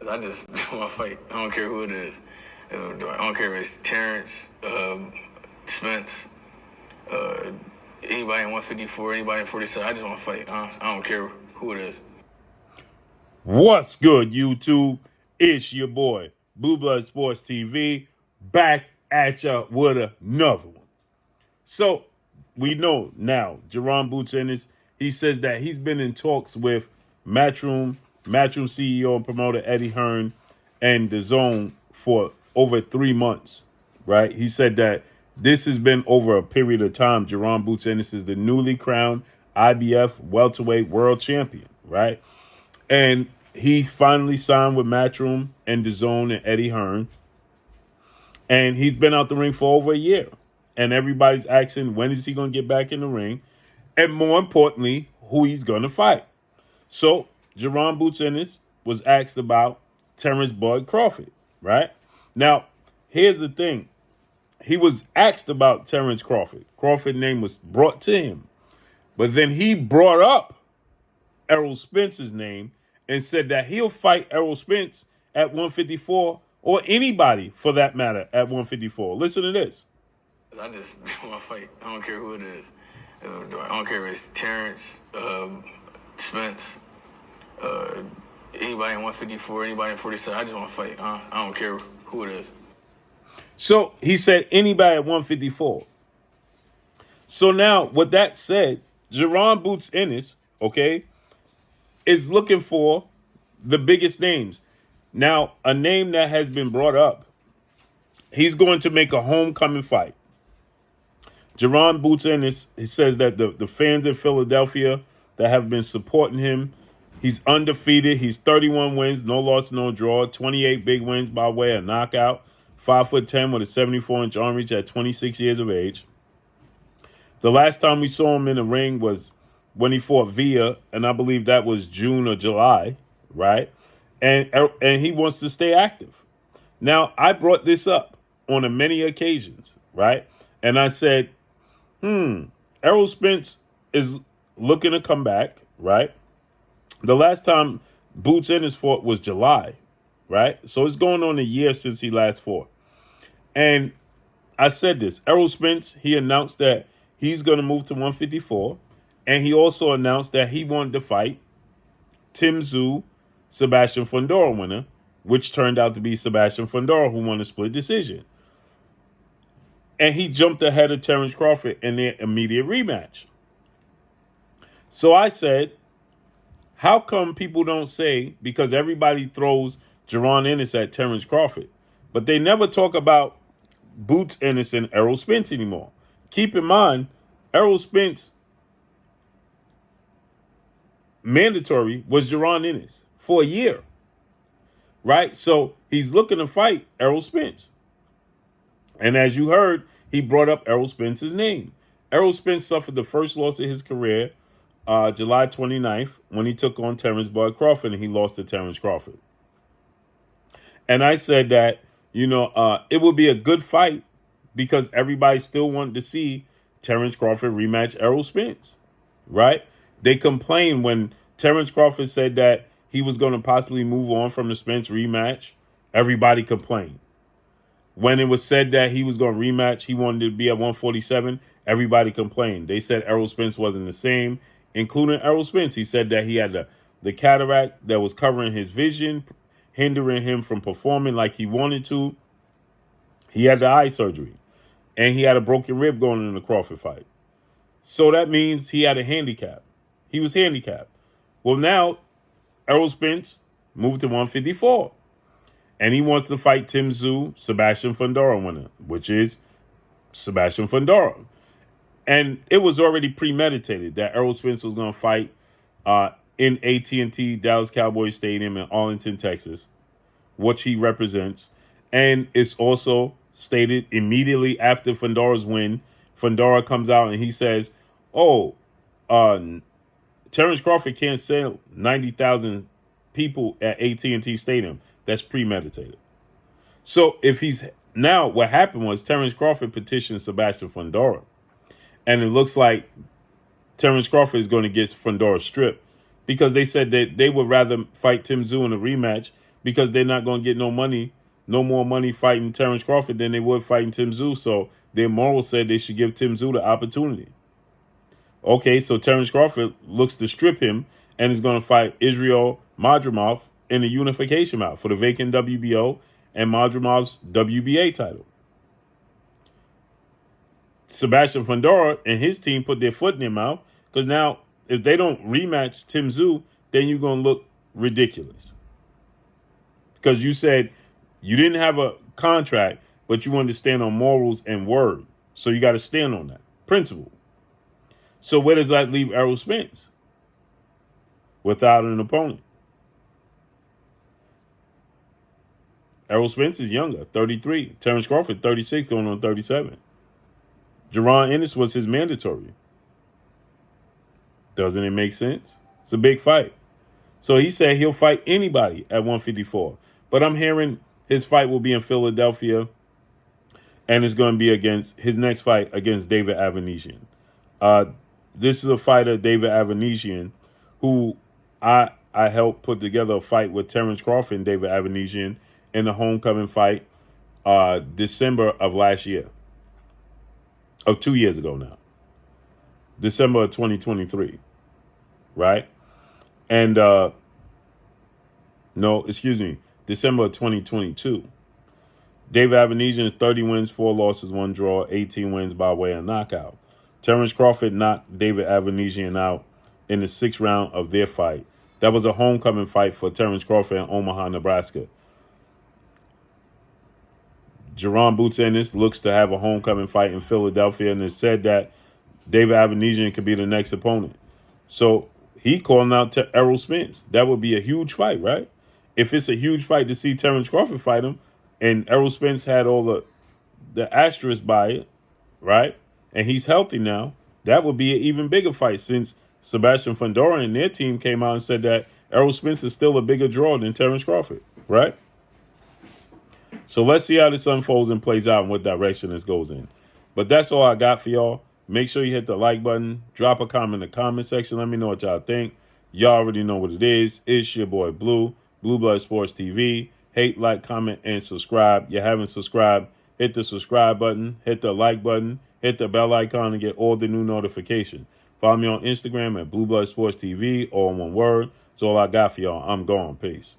I just want to fight. I don't care who it is. I don't care if it's Terrence, Spence, anybody in 154, anybody in 47. I just want to fight. I don't care who it is. What's good, YouTube? It's your boy, Blue Blood Sports TV, back at ya with another one. So, we know now, Jaron Ennis, he says that he's been in talks with Matchroom CEO and promoter Eddie Hearn, and the Zone for over 3 months, right? He said that this has been over a period of time. Jaron Ennis is the newly crowned IBF welterweight world champion, right? And he finally signed with Matchroom and the Zone and Eddie Hearn. And he's been out the ring for over a year. And everybody's asking, when is he going to get back in the ring? And more importantly, who he's going to fight. So, Jaron Ennis was asked about Terrence Bud Crawford, right? Now, here's the thing. He was asked about Terrence Crawford. Crawford's name was brought to him. But then he brought up Errol Spence's name and said that he'll fight Errol Spence at 154 or anybody for that matter at 154. Listen to this. I just want to fight. I don't care who it is. I don't care if it's Terrence, Spence, anybody in 154, anybody in 47. I just want to fight. I don't care who it is. So he said anybody at 154. So now, with that said, Jaron Ennis, okay, is looking for the biggest names. Now, a name that has been brought up, he's going to make a homecoming fight. Jaron Ennis, he says that the fans in Philadelphia that have been supporting him, he's undefeated. He's 31 wins, no loss, no draw, 28 big wins by way of knockout, 5'10" with a 74-inch arm reach at 26 years of age. The last time we saw him in the ring was when he fought Villa, and I believe that was June or July, right? And he wants to stay active. Now, I brought this up on many occasions, right? And I said, Errol Spence is looking to come back, right? The last time Ennis fought was July, right? So it's going on a year since he last fought. And I said this, Errol Spence, he announced that he's going to move to 154. And he also announced that he wanted to fight Tim Tszyu, Sebastian Fundora winner, which turned out to be Sebastian Fundora, who won a split decision. And he jumped ahead of Terrence Crawford in their immediate rematch. So I said, how come people don't say, because everybody throws Jaron Ennis at Terrence Crawford, but they never talk about Ennis and Errol Spence anymore. Keep in mind, Errol Spence mandatory was Jaron Ennis for a year, right? So he's looking to fight Errol Spence. And as you heard, he brought up Errol Spence's name. Errol Spence suffered the first loss of his career July 29th when he took on Terrence Bud Crawford, and he lost to Terrence Crawford. And I said that, it would be a good fight because everybody still wanted to see Terrence Crawford rematch Errol Spence, right? They complained when Terrence Crawford said that he was going to possibly move on from the Spence rematch. Everybody complained. When it was said that he was going to rematch, he wanted to be at 147, everybody complained. They said Errol Spence wasn't the same, including Errol Spence. He said that he had the cataract that was covering his vision, hindering him from performing like he wanted to. He had the eye surgery, and he had a broken rib going into the Crawford fight. So that means he had a handicap. He was handicapped. Well, now Errol Spence moved to 154. And he wants to fight Tim Tszyu, Sebastian Fundora winner, which is Sebastian Fundora. And it was already premeditated that Errol Spence was going to fight in AT&T Dallas Cowboys Stadium in Arlington, Texas, which he represents. And it's also stated immediately after Fundora's win, Fundora comes out and he says, Terrence Crawford can't sell 90,000 people at AT&T Stadium. That's premeditated. So if he's now, what happened was Terrence Crawford petitioned Sebastian Fundora, and it looks like Terrence Crawford is going to get Fundora stripped because they said that they would rather fight Tim Tszyu in a rematch because they're not going to get no more money fighting Terrence Crawford than they would fighting Tim Tszyu. So their moral said they should give Tim Tszyu the opportunity. Okay, so Terrence Crawford looks to strip him and is going to fight Israel Madrimov in a unification bout for the vacant WBO and Madrimov's WBA title. Sebastian Fundora and his team put their foot in their mouth because now if they don't rematch Tim Tszyu, then you're going to look ridiculous. Because you said you didn't have a contract, but you wanted to stand on morals and word. So you got to stand on that principle. So where does that leave Errol Spence? Without an opponent. Errol Spence is younger, 33. Terrence Crawford, 36, going on 37. Jaron Ennis was his mandatory. Doesn't it make sense? It's a big fight. So he said he'll fight anybody at 154. But I'm hearing his fight will be in Philadelphia, and it's going to be against his next fight against David Avanesian. This is a fighter, David Avanesian, who I helped put together a fight with Terrence Crawford and David Avanesian in the homecoming fight December of last year. Of 2 years ago now. December of 2023. Right? And, December of 2022. David Avanesian is 30 wins, 4 losses, 1 draw, 18 wins by way of knockout. Terrence Crawford knocked David Avanesian out in the 6th round of their fight. That was a homecoming fight for Terrence Crawford in Omaha, Nebraska. Jaron Boots Ennis looks to have a homecoming fight in Philadelphia, and it's said that David Avanesian could be the next opponent. So he calling out to Errol Spence. That would be a huge fight, right? If it's a huge fight to see Terrence Crawford fight him, and Errol Spence had all the asterisk by it, right? And he's healthy now, that would be an even bigger fight since Sebastian Fundora and their team came out and said that Errol Spence is still a bigger draw than Terrence Crawford, right? So let's see how this unfolds and plays out and what direction this goes in. But that's all I got for y'all. Make sure you hit the like button. Drop a comment in the comment section. Let me know what y'all think. Y'all already know what it is. It's your boy Blue, Blue Blood Sports TV. Hate, like, comment, and subscribe. You haven't subscribed, hit the subscribe button, hit the like button, hit the bell icon, and get all the new notifications. Follow me on Instagram at Blue Blood Sports TV, all in one word. That's all I got for y'all. I'm gone. Peace.